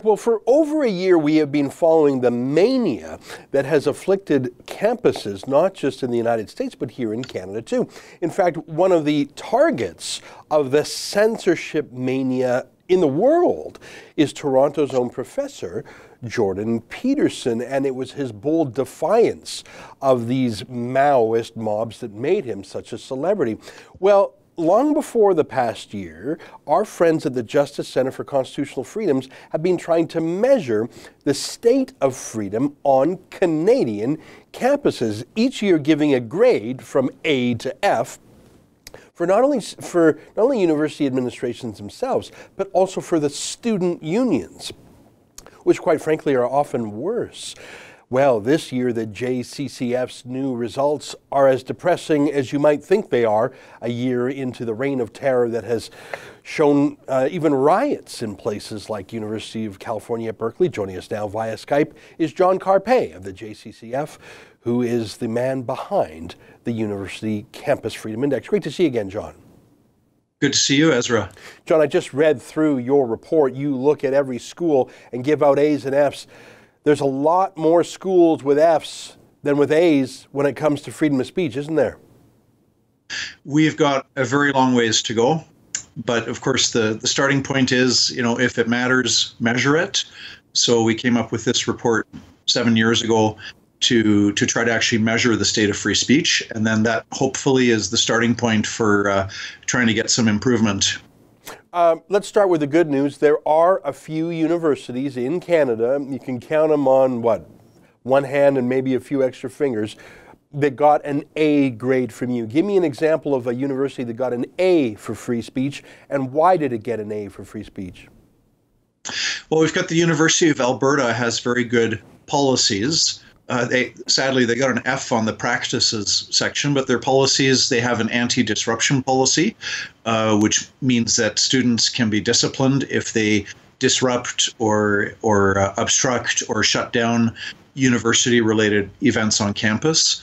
Well, for over a year, we have been following the mania that has afflicted campuses, not just in the United States, but here in Canada, too. In fact, one of the targets of the censorship mania in the world is Toronto's own professor, Jordan Peterson, and it was his bold defiance of these Maoist mobs that made him such a celebrity. Well, long before the past year, our friends at the Justice Centre for Constitutional Freedoms have been trying to measure the state of freedom on Canadian campuses, each year giving a grade from A to F for not only university administrations themselves, but also for the student unions, which quite frankly are often worse. Well, this year the JCCF's new results are as depressing as you might think they are, a year into the reign of terror that has shown even riots in places like University of California at Berkeley. Joining us now via Skype is John Carpe of the JCCF, who is the man behind the University Campus Freedom Index. Great to see you again, John. Good to see you, Ezra. John, I just read through your report. You look at every school and give out A's and F's. There's a lot more schools with F's than with A's when it comes to freedom of speech, isn't there? We've got a very long ways to go. But of course, the starting point is, if it matters, measure it. So we came up with this report 7 years ago to try to actually measure the state of free speech. And then that hopefully is the starting point for trying to get some improvement. Let's start with the good news. There are a few universities in Canada, you can count them on, one hand and maybe a few extra fingers, that got an A grade from you. Give me an example of a university that got an A for free speech, and why did it get an A for free speech? Well, we've got the University of Alberta has very good policies. Sadly, they got an F on the practices section, but their policies, they have an anti-disruption policy, which means that students can be disciplined if they disrupt or obstruct or shut down university-related events on campus.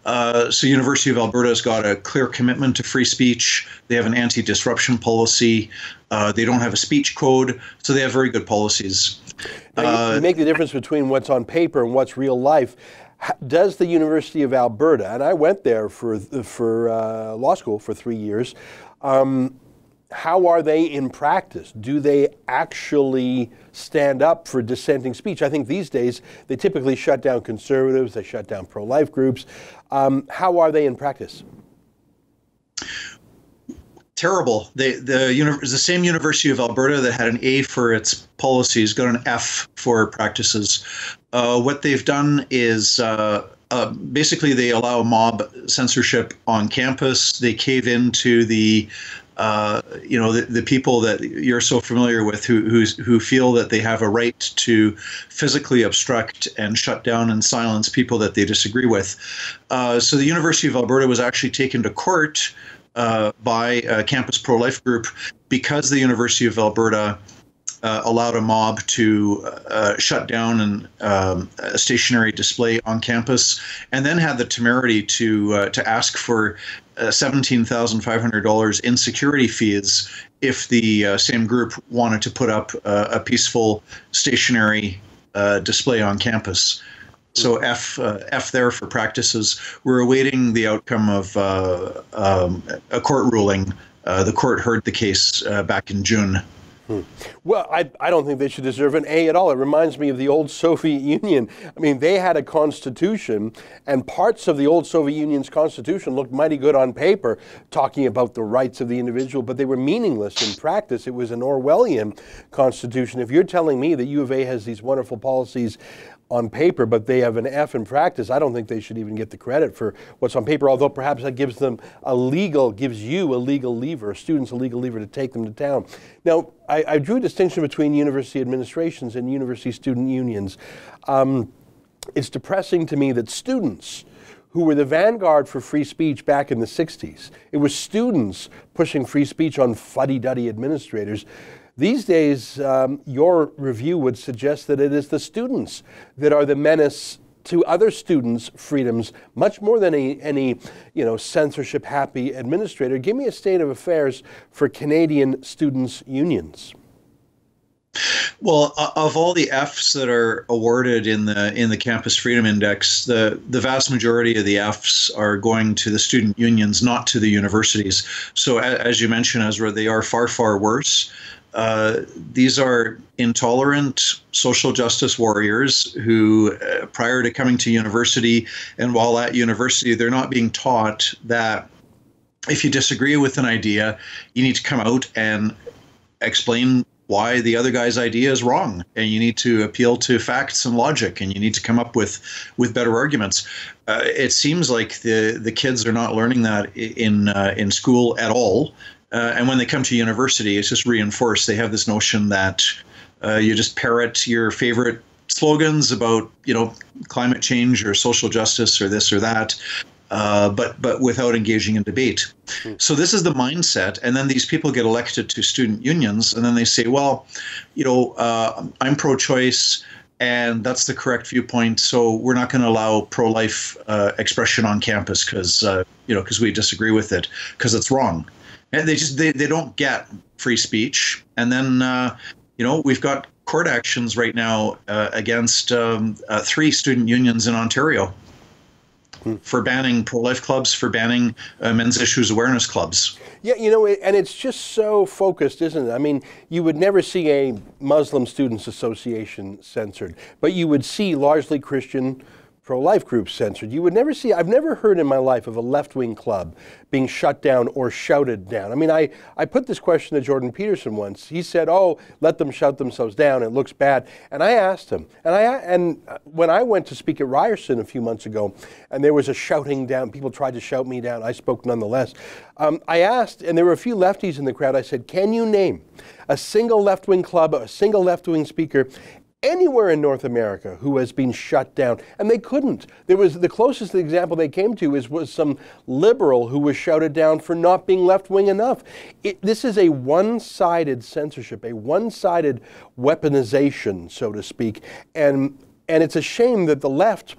So University of Alberta has got a clear commitment to free speech. They have an anti-disruption policy. They don't have a speech code, so they have very good policies. Now, you make the difference between what's on paper and what's real life. Does the University of Alberta, and I went there for law school for 3 years, how are they in practice? Do they actually stand up for dissenting speech? I think these days they typically shut down conservatives, they shut down pro-life groups. How are they in practice? Terrible. The same University of Alberta that had an A for its policies got an F for practices. What they've done is basically they allow mob censorship on campus. They cave into the people that you're so familiar with who feel that they have a right to physically obstruct and shut down and silence people that they disagree with. So the University of Alberta was actually taken to court by a campus pro-life group because the University of Alberta allowed a mob to shut down a stationary display on campus, and then had the temerity to ask for $17,500 in security fees if the same group wanted to put up a peaceful stationary display on campus. So F there for practices. We're awaiting the outcome of a court ruling. The court heard the case back in June. Well, I don't think they should deserve an A at all. It reminds me of the old Soviet Union. I mean, they had a constitution, and parts of the old Soviet Union's constitution looked mighty good on paper, talking about the rights of the individual, but they were meaningless in practice. It was an Orwellian constitution. If you're telling me that U of A has these wonderful policies on paper, but they have an F in practice, I don't think they should even get the credit for what's on paper, although perhaps that gives you a legal lever, students a legal lever to take them to town. Now, I drew a distinction between university administrations and university student unions. It's depressing to me that students who were the vanguard for free speech back in the 60s, it was students pushing free speech on fuddy-duddy administrators. These days, your review would suggest that it is the students that are the menace to other students' freedoms, much more than any censorship-happy administrator. Give me a state of affairs for Canadian students' unions. Well, of all the Fs that are awarded in the Campus Freedom Index, the vast majority of the Fs are going to the student unions, not to the universities. So, as you mentioned, Ezra, they are far, far worse. These are intolerant social justice warriors who, prior to coming to university and while at university, they're not being taught that if you disagree with an idea, you need to come out and explain why the other guy's idea is wrong, and you need to appeal to facts and logic, and you need to come up with better arguments. It seems like the kids are not learning that in school at all, and when they come to university, it's just reinforced. They have this notion that you just parrot your favorite slogans about climate change or social justice or this or that. But without engaging in debate. So this is the mindset. And then these people get elected to student unions, and then they say, well, I'm pro-choice, and that's the correct viewpoint, so we're not going to allow pro-life expression on campus because we disagree with it, because it's wrong. And they don't get free speech. And then, we've got court actions right now against 3 student unions in Ontario for banning pro-life clubs, for banning men's issues awareness clubs. Yeah, and it's just so focused, isn't it? I mean, you would never see a Muslim Students Association censored, but you would see largely Christian pro-life groups censored. You would never see, I've never heard in my life of a left-wing club being shut down or shouted down. I mean, I put this question to Jordan Peterson once. He said, oh, let them shout themselves down, it looks bad. And I asked him, and when I went to speak at Ryerson a few months ago, and there was a shouting down, people tried to shout me down, I spoke nonetheless. I asked, and there were a few lefties in the crowd, I said, can you name a single left-wing club, a single left-wing speaker anywhere in North America who has been shut down? And they couldn't. There was the closest example they came to was some liberal who was shouted down for not being left-wing enough. This is a one-sided censorship, a one-sided weaponization, so to speak. And it's a shame that the left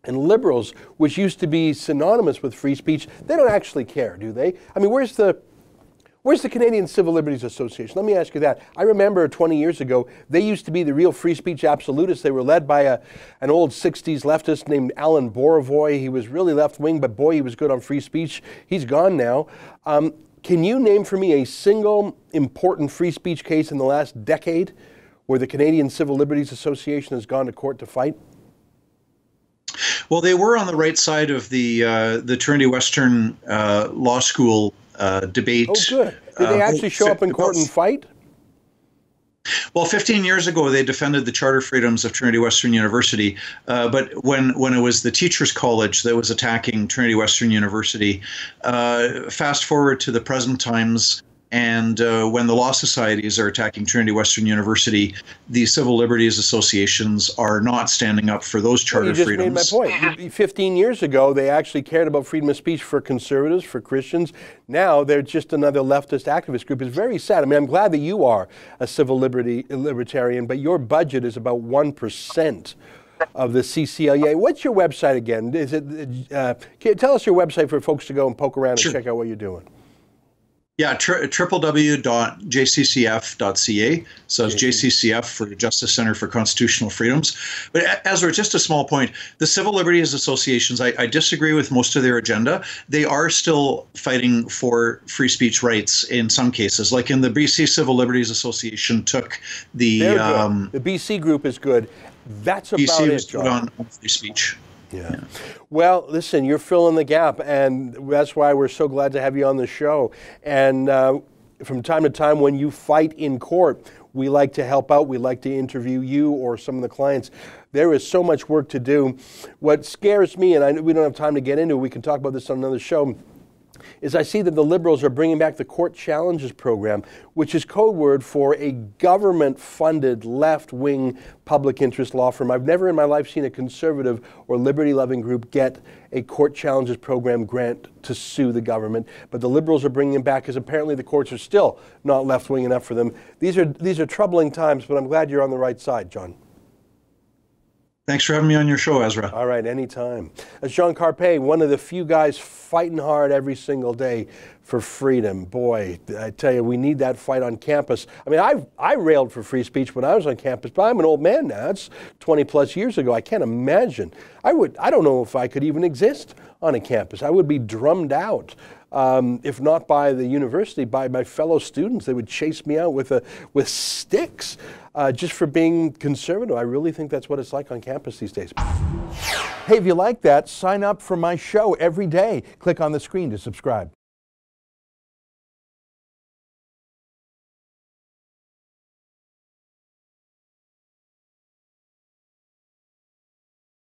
and liberals, which used to be synonymous with free speech, they don't actually care, do they? I mean, where's the Canadian Civil Liberties Association? Let me ask you that. I remember 20 years ago, they used to be the real free speech absolutists. They were led by an old 60s leftist named Alan Borovoy. He was really left-wing, but boy, he was good on free speech. He's gone now. Can you name for me a single important free speech case in the last decade where the Canadian Civil Liberties Association has gone to court to fight? Well, they were on the right side of the Trinity Western Law School debate. Oh, good. Did they actually show up in court and fight? Well, 15 years ago, they defended the charter freedoms of Trinity Western University. But when it was the Teachers College that was attacking Trinity Western University, fast forward to the present times, and when the law societies are attacking Trinity Western University, the civil liberties associations are not standing up for those charter freedoms. You just made my point. 15 years ago, they actually cared about freedom of speech for conservatives, for Christians. Now they're just another leftist activist group. It's very sad. I mean, I'm glad that you are a civil libertarian, but your budget is about 1% of the CCLEA. What's your website again? Is it? Can you tell us your website for folks to go and poke around and check out what you're doing? Yeah, www.jccf.ca. So it's JCCF for Justice Center for Constitutional Freedoms. But Ezra, just a small point. The Civil Liberties Associations, I disagree with most of their agenda. They are still fighting for free speech rights in some cases. Like in the BC Civil Liberties Association took the... the BC group is good. That's about BC it, was good on free speech. Yeah. Well, listen, you're filling the gap, and that's why we're so glad to have you on the show. And from time to time, when you fight in court, we like to help out. We like to interview you or some of the clients. There is so much work to do. What scares me, and we don't have time to get into it, we can talk about this on another show, is I see that the Liberals are bringing back the Court Challenges program, which is code word for a government-funded left-wing public interest law firm. I've never in my life seen a conservative or liberty-loving group get a Court Challenges program grant to sue the government, but the Liberals are bringing it back because apparently the courts are still not left-wing enough for them. These are troubling times, but I'm glad you're on the right side, John. Thanks for having me on your show, Ezra. All right, anytime. Jean Carpe, one of the few guys fighting hard every single day for freedom. Boy, I tell you, we need that fight on campus. I mean, I railed for free speech when I was on campus, but I'm an old man now. It's 20 plus years ago. I can't imagine. I don't know if I could even exist on a campus. I would be drummed out. If not by the university, by my fellow students. They would chase me out with sticks just for being conservative. I really think that's what it's like on campus these days. Hey, if you like that, sign up for my show every day. Click on the screen to subscribe.